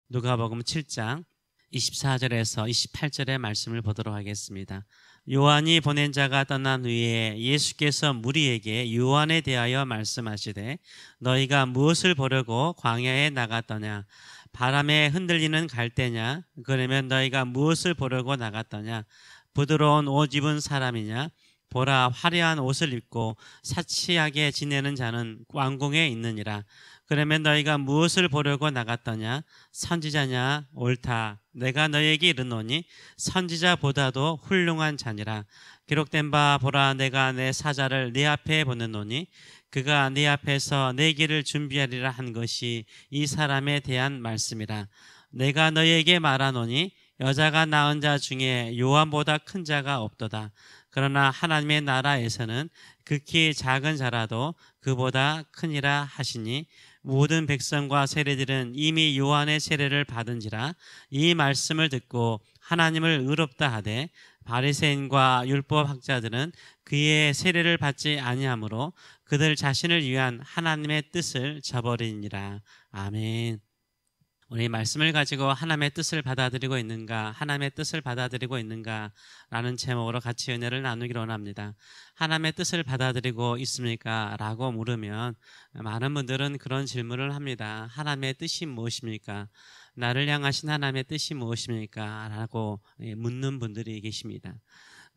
누가복음 7장 24절에서 28절의 말씀을 보도록 하겠습니다. 요한이 보낸 자가 떠난 후에 예수께서 무리에게 요한에 대하여 말씀하시되 너희가 무엇을 보려고 광야에 나갔더냐? 바람에 흔들리는 갈대냐? 그러면 너희가 무엇을 보려고 나갔더냐? 부드러운 옷 입은 사람이냐? 보라, 화려한 옷을 입고 사치하게 지내는 자는 왕궁에 있느니라. 그러면 너희가 무엇을 보려고 나갔더냐? 선지자냐? 옳다. 내가 너희에게 이르노니 선지자보다도 훌륭한 자니라. 기록된 바 보라, 내가 내 사자를 네 앞에 보내노니 그가 네 앞에서 내 길을 준비하리라 한 것이 이 사람에 대한 말씀이라. 내가 너희에게 말하노니 여자가 낳은 자 중에 요한보다 큰 자가 없도다. 그러나 하나님의 나라에서는 극히 작은 자라도 그보다 크니라 하시니 모든 백성과 세리들은 이미 요한의 세례를 받은지라. 이 말씀을 듣고 하나님을 의롭다 하되 바리새인과 율법학자들은 그의 세례를 받지 아니하므로 그들 자신을 위한 하나님의 뜻을 저버리니라. 아멘. 우리 말씀을 가지고 하나님의 뜻을 받아들이고 있는가, 하나님의 뜻을 받아들이고 있는가 라는 제목으로 같이 은혜를 나누기로 원합니다. 하나님의 뜻을 받아들이고 있습니까? 라고 물으면 많은 분들은 그런 질문을 합니다. 하나님의 뜻이 무엇입니까? 나를 향하신 하나님의 뜻이 무엇입니까? 라고 묻는 분들이 계십니다.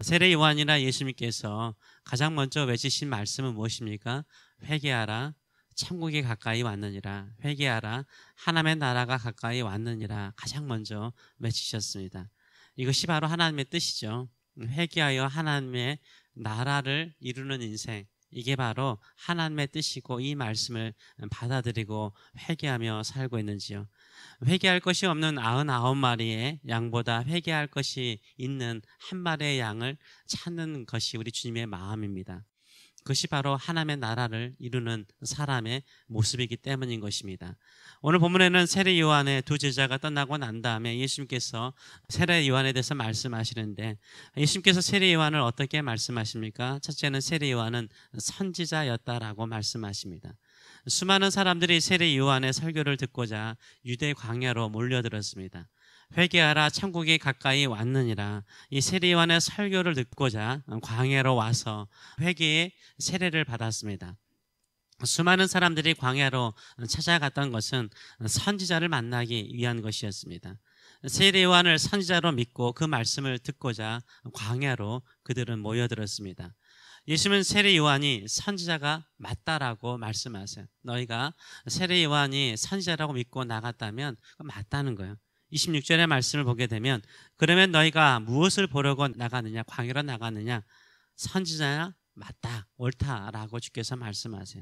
세례 요한이나 예수님께서 가장 먼저 외치신 말씀은 무엇입니까? 회개하라, 천국이 가까이 왔느니라. 회개하라, 하나님의 나라가 가까이 왔느니라. 가장 먼저 외치셨습니다. 이것이 바로 하나님의 뜻이죠. 회개하여 하나님의 나라를 이루는 인생, 이게 바로 하나님의 뜻이고 이 말씀을 받아들이고 회개하며 살고 있는지요. 회개할 것이 없는 99마리의 양보다 회개할 것이 있는 한 마리의 양을 찾는 것이 우리 주님의 마음입니다. 그것이 바로 하나님의 나라를 이루는 사람의 모습이기 때문인 것입니다. 오늘 본문에는 세례 요한의 두 제자가 떠나고 난 다음에 예수님께서 세례 요한에 대해서 말씀하시는데, 예수님께서 세례 요한을 어떻게 말씀하십니까? 첫째는 세례 요한은 선지자였다라고 말씀하십니다. 수많은 사람들이 세례 요한의 설교를 듣고자 유대 광야로 몰려들었습니다. 회개하라, 천국이 가까이 왔느니라. 이 세례 요한의 설교를 듣고자 광야로 와서 회개의 세례를 받았습니다. 수많은 사람들이 광야로 찾아갔던 것은 선지자를 만나기 위한 것이었습니다. 세례 요한을 선지자로 믿고 그 말씀을 듣고자 광야로 그들은 모여들었습니다. 예수님은 세례 요한이 선지자가 맞다라고 말씀하세요. 너희가 세례 요한이 선지자라고 믿고 나갔다면 맞다는 거예요. 26절의 말씀을 보게 되면 그러면 너희가 무엇을 보려고 나가느냐, 광야로 나가느냐, 선지자야? 맞다, 옳다라고 주께서 말씀하세요.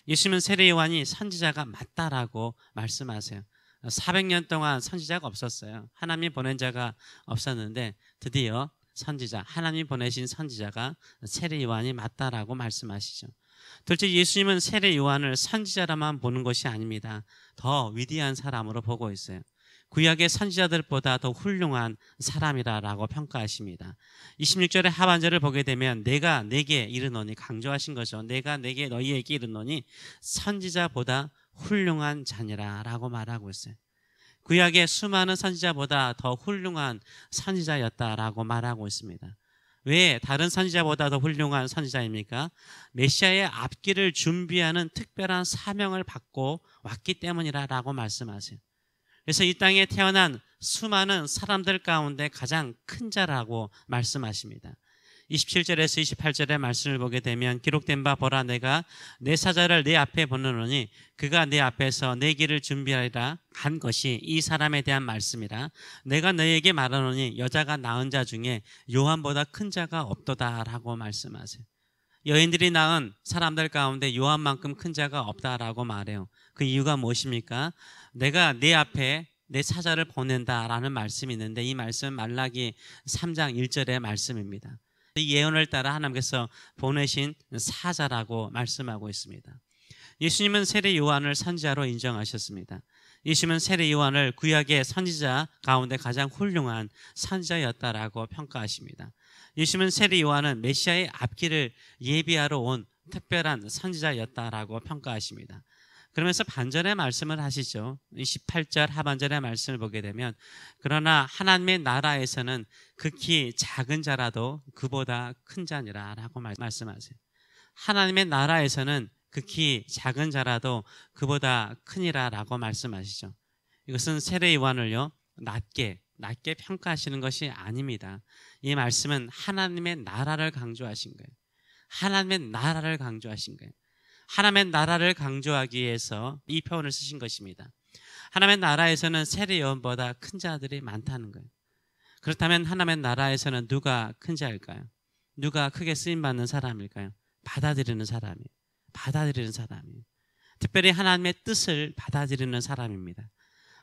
예수님은 세례 요한이 선지자가 맞다라고 말씀하세요. 400년 동안 선지자가 없었어요. 하나님이 보낸 자가 없었는데 드디어 선지자, 하나님이 보내신 선지자가 세례 요한이 맞다라고 말씀하시죠. 둘째, 예수님은 세례 요한을 선지자라만 보는 것이 아닙니다. 더 위대한 사람으로 보고 있어요. 구약의 선지자들보다 더 훌륭한 사람이라고 평가하십니다. 26절의 하반절을 보게 되면 내가 내게 이르노니, 강조하신 거죠. 내가 내게 너희에게 이르노니 선지자보다 훌륭한 자니라 라고 말하고 있어요. 구약의 수많은 선지자보다 더 훌륭한 선지자였다라고 말하고 있습니다. 왜 다른 선지자보다 더 훌륭한 선지자입니까? 메시아의 앞길을 준비하는 특별한 사명을 받고 왔기 때문이라고 말씀하세요. 그래서 이 땅에 태어난 수많은 사람들 가운데 가장 큰 자라고 말씀하십니다. 27절에서 28절의 말씀을 보게 되면 기록된 바 보라, 내가 내 사자를 내 앞에 보내노니 그가 내 앞에서 내 길을 준비하리라 한 것이 이 사람에 대한 말씀이라. 내가 너희에게 말하노니 여자가 낳은 자 중에 요한보다 큰 자가 없도다라고 말씀하세요. 여인들이 낳은 사람들 가운데 요한만큼 큰 자가 없다라고 말해요. 그 이유가 무엇입니까? 내가 내 앞에 내 사자를 보낸다라는 말씀이 있는데 이 말씀은 말라기 3장 1절의 말씀입니다. 이 예언을 따라 하나님께서 보내신 사자라고 말씀하고 있습니다. 예수님은 세례 요한을 선지자로 인정하셨습니다. 예수님은 세례 요한을 구약의 선지자 가운데 가장 훌륭한 선지자였다라고 평가하십니다. 예수님은 세례 요한은 메시아의 앞길을 예비하러 온 특별한 선지자였다라고 평가하십니다. 그러면서 반전의 말씀을 하시죠. 28절 하반절의 말씀을 보게 되면 그러나 하나님의 나라에서는 극히 작은 자라도 그보다 큰 자니라 라고 말씀하세요. 하나님의 나라에서는 극히 작은 자라도 그보다 크니라 라고 말씀하시죠. 이것은 세례 요한을요 낮게 평가하시는 것이 아닙니다. 이 말씀은 하나님의 나라를 강조하신 거예요. 하나님의 나라를 강조하신 거예요. 하나님의 나라를 강조하기 위해서 이 표현을 쓰신 것입니다. 하나님의 나라에서는 세례 요한보다 큰 자들이 많다는 거예요. 그렇다면 하나님의 나라에서는 누가 큰 자일까요? 누가 크게 쓰임받는 사람일까요? 받아들이는 사람이에요. 받아들이는 사람이에요. 특별히 하나님의 뜻을 받아들이는 사람입니다.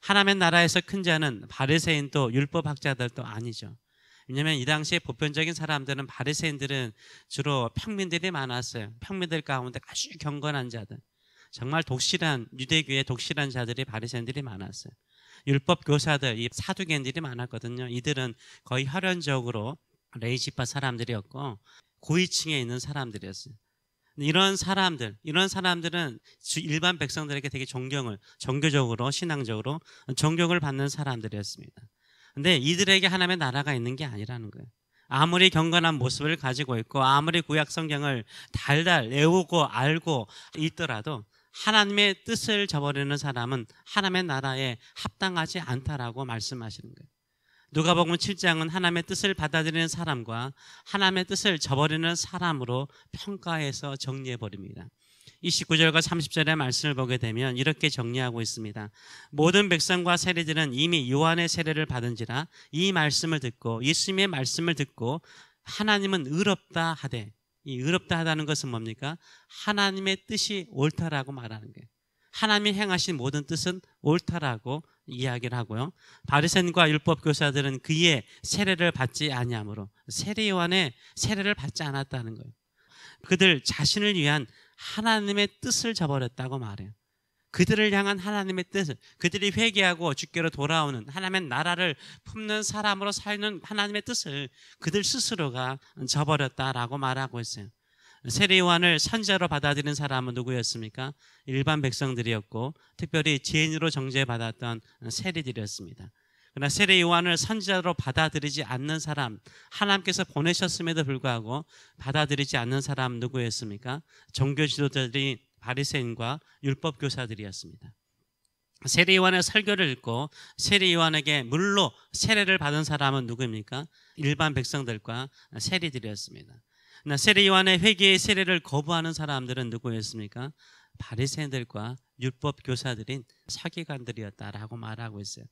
하나님의 나라에서 큰 자는 바리새인도 율법학자들도 아니죠. 왜냐하면 이 당시에 보편적인 사람들은 바리새인들은 주로 평민들이 많았어요. 평민들 가운데 아주 경건한 자들, 정말 독실한 유대교의 독실한 자들이 바리새인들이 많았어요. 율법 교사들, 이 사두개인들이 많았거든요. 이들은 거의 혈연적으로 레위지파 사람들이었고 고위층에 있는 사람들이었어요. 이런 사람들은 일반 백성들에게 되게 종교적으로 신앙적으로 존경을 받는 사람들이었습니다. 근데 이들에게 하나님의 나라가 있는 게 아니라는 거예요. 아무리 경건한 모습을 가지고 있고 아무리 구약 성경을 달달 외우고 알고 있더라도 하나님의 뜻을 저버리는 사람은 하나님의 나라에 합당하지 않다라고 말씀하시는 거예요. 누가복음 7장은 하나님의 뜻을 받아들이는 사람과 하나님의 뜻을 저버리는 사람으로 평가해서 정리해버립니다. 29절과 30절의 말씀을 보게 되면 이렇게 정리하고 있습니다. 모든 백성과 세리들은 이미 요한의 세례를 받은지라 이 말씀을 듣고 예수님의 말씀을 듣고 하나님은 의롭다 하되, 이 의롭다 하다는 것은 뭡니까? 하나님의 뜻이 옳다라고 말하는 거예요. 하나님이 행하신 모든 뜻은 옳다라고 이야기를 하고요. 바리새인과 율법 교사들은 그의 세례를 받지 아니하므로 세례 요한의 세례를 받지 않았다는 거예요. 그들 자신을 위한 하나님의 뜻을 저버렸다고 말해요. 그들을 향한 하나님의 뜻을, 그들이 회개하고 주께로 돌아오는 하나님의 나라를 품는 사람으로 살는 하나님의 뜻을 그들 스스로가 저버렸다라고 말하고 있어요. 세례 요한을 선지자로 받아들인 사람은 누구였습니까? 일반 백성들이었고 특별히 죄인으로 정죄받았던 세리들이었습니다. 그러나 세례 요한을 선지자로 받아들이지 않는 사람, 하나님께서 보내셨음에도 불구하고 받아들이지 않는 사람 누구였습니까? 종교 지도자들이 바리새인과 율법 교사들이었습니다. 세례 요한의 설교를 읽고 세례 요한에게 물로 세례를 받은 사람은 누구입니까? 일반 백성들과 세리들이었습니다. 세례 요한의 회개의 세례를 거부하는 사람들은 누구였습니까? 바리새인들과 율법 교사들인 서기관들이었다라고 말하고 있어요.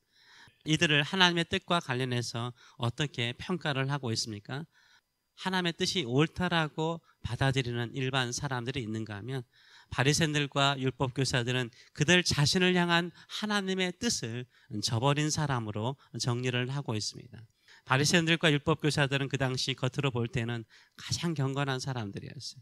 이들을 하나님의 뜻과 관련해서 어떻게 평가를 하고 있습니까? 하나님의 뜻이 옳다라고 받아들이는 일반 사람들이 있는가 하면 바리새인들과 율법 교사들은 그들 자신을 향한 하나님의 뜻을 저버린 사람으로 정리를 하고 있습니다. 바리새인들과 율법 교사들은 그 당시 겉으로 볼 때는 가장 경건한 사람들이었어요.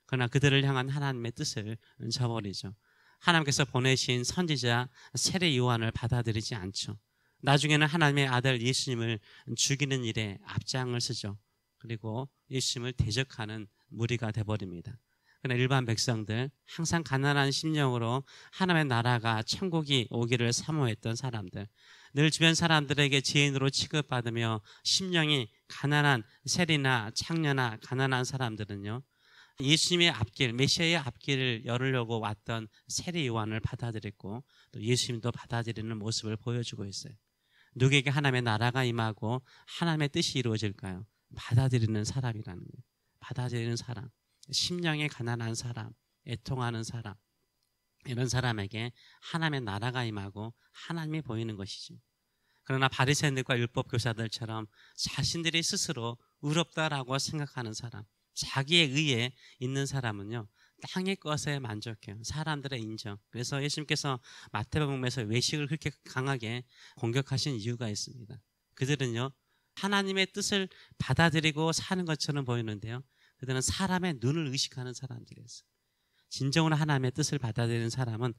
그러나 그들을 향한 하나님의 뜻을 저버리죠. 하나님께서 보내신 선지자 세례 요한을 받아들이지 않죠. 나중에는 하나님의 아들 예수님을 죽이는 일에 앞장을 서죠. 그리고 예수님을 대적하는 무리가 되어버립니다. 그러나 일반 백성들, 항상 가난한 심령으로 하나님의 나라가 천국이 오기를 사모했던 사람들, 늘 주변 사람들에게 죄인으로 취급받으며 심령이 가난한 세리나 창녀나 가난한 사람들은요, 예수님의 앞길, 메시아의 앞길을 열으려고 왔던 세례 요한을 받아들였고 또 예수님도 받아들이는 모습을 보여주고 있어요. 누구에게 하나님의 나라가 임하고 하나님의 뜻이 이루어질까요? 받아들이는 사람이라는 거예요. 받아들이는 사람, 심령이 가난한 사람, 애통하는 사람, 이런 사람에게 하나님의 나라가 임하고 하나님이 보이는 것이죠. 그러나 바리새인들과 율법 교사들처럼 자신들이 스스로 의롭다라고 생각하는 사람, 자기의 의에 있는 사람은요, 땅의 것에 만족해요. 사람들의 인정. 그래서 예수님께서 마태복음에서 외식을 그렇게 강하게 공격하신 이유가 있습니다. 그들은요, 하나님의 뜻을 받아들이고 사는 것처럼 보이는데요, 그들은 사람의 눈을 의식하는 사람들이었어요. 진정으로 하나님의 뜻을 받아들이는 사람은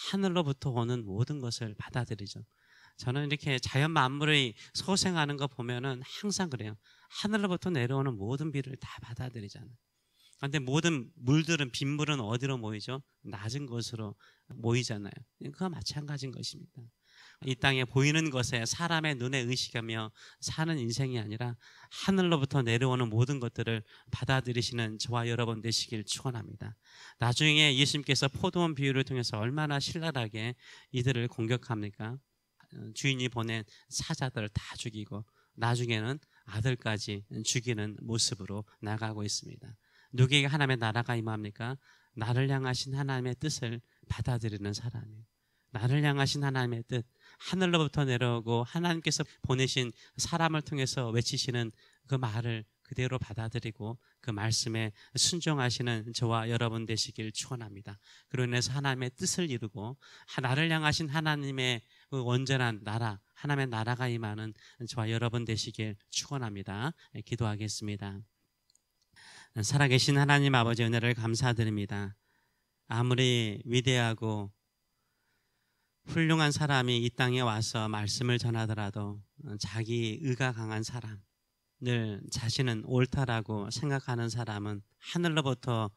하늘로부터 오는 모든 것을 받아들이죠. 저는 이렇게 자연 만물의 소생하는 거 보면은 항상 그래요. 하늘로부터 내려오는 모든 비를 다 받아들이잖아요. 그런데 모든 물들은, 빗물은 어디로 모이죠? 낮은 곳으로 모이잖아요. 그와 마찬가지인 것입니다. 이 땅에 보이는 것에 사람의 눈에 의식하며 사는 인생이 아니라 하늘로부터 내려오는 모든 것들을 받아들이시는 저와 여러분 되시길 축원합니다. 나중에 예수님께서 포도원 비유를 통해서 얼마나 신랄하게 이들을 공격합니까? 주인이 보낸 사자들을 다 죽이고 나중에는 아들까지 죽이는 모습으로 나가고 있습니다. 누구에게 하나님의 나라가 임합니까? 나를 향하신 하나님의 뜻을 받아들이는 사람이에요. 나를 향하신 하나님의 뜻, 하늘로부터 내려오고 하나님께서 보내신 사람을 통해서 외치시는 그 말을 그대로 받아들이고 그 말씀에 순종하시는 저와 여러분 되시길 축원합니다. 그로 인해서 하나님의 뜻을 이루고 나를 향하신 하나님의 그 온전한 나라, 하나님의 나라가 임하는 저와 여러분 되시길 축원합니다. 기도하겠습니다. 살아계신 하나님 아버지 은혜를 감사드립니다. 아무리 위대하고 훌륭한 사람이 이 땅에 와서 말씀을 전하더라도 자기 의가 강한 사람, 늘 자신은 옳다라고 생각하는 사람은 하늘로부터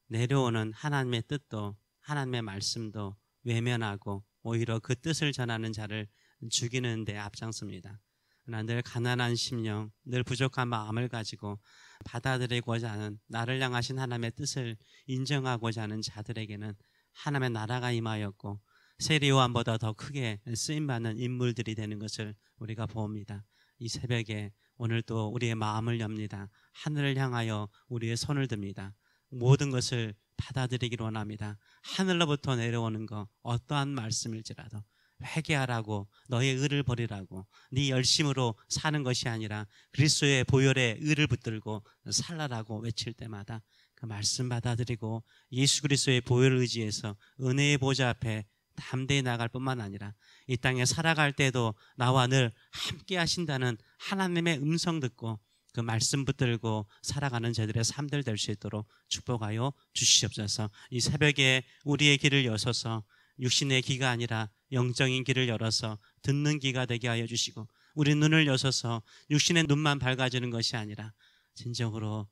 내려오는 하나님의 뜻도 하나님의 말씀도 외면하고 오히려 그 뜻을 전하는 자를 죽이는 데 앞장섭니다. 그러나 늘 가난한 심령, 늘 부족한 마음을 가지고 받아들이고자 하는 나를 향하신 하나님의 뜻을 인정하고자 하는 자들에게는 하나님의 나라가 임하였고 세리 요한보다 더 크게 쓰임받는 인물들이 되는 것을 우리가 봅니다. 이 새벽에 오늘 또 우리의 마음을 엽니다. 하늘을 향하여 우리의 손을 듭니다. 모든 것을 받아들이기를 원합니다. 하늘로부터 내려오는 것 어떠한 말씀일지라도 회개하라고, 너의 의를 버리라고, 네 열심으로 사는 것이 아니라 그리스도의 보혈에 의를 붙들고 살라라고 외칠 때마다 그 말씀 받아들이고 예수 그리스도의 보혈을 의지해서 은혜의 보좌 앞에 담대히 나갈 뿐만 아니라 이 땅에 살아갈 때도 나와 늘 함께 하신다는 하나님의 음성 듣고 그 말씀 붙들고 살아가는 저들의 삶들 될 수 있도록 축복하여 주시옵소서. 이 새벽에 우리의 길을 여셔서 육신의 귀가 아니라 영적인 길을 열어서 듣는 귀가 되게 하여 주시고 우리 눈을 여셔서 육신의 눈만 밝아지는 것이 아니라 진정으로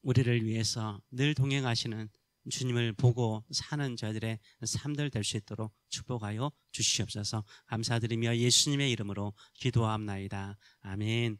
우리를 위해서 늘 동행하시는 주님을 보고 사는 저희들의 삶들 될 수 있도록 축복하여 주시옵소서. 감사드리며 예수님의 이름으로 기도합나이다. 아멘.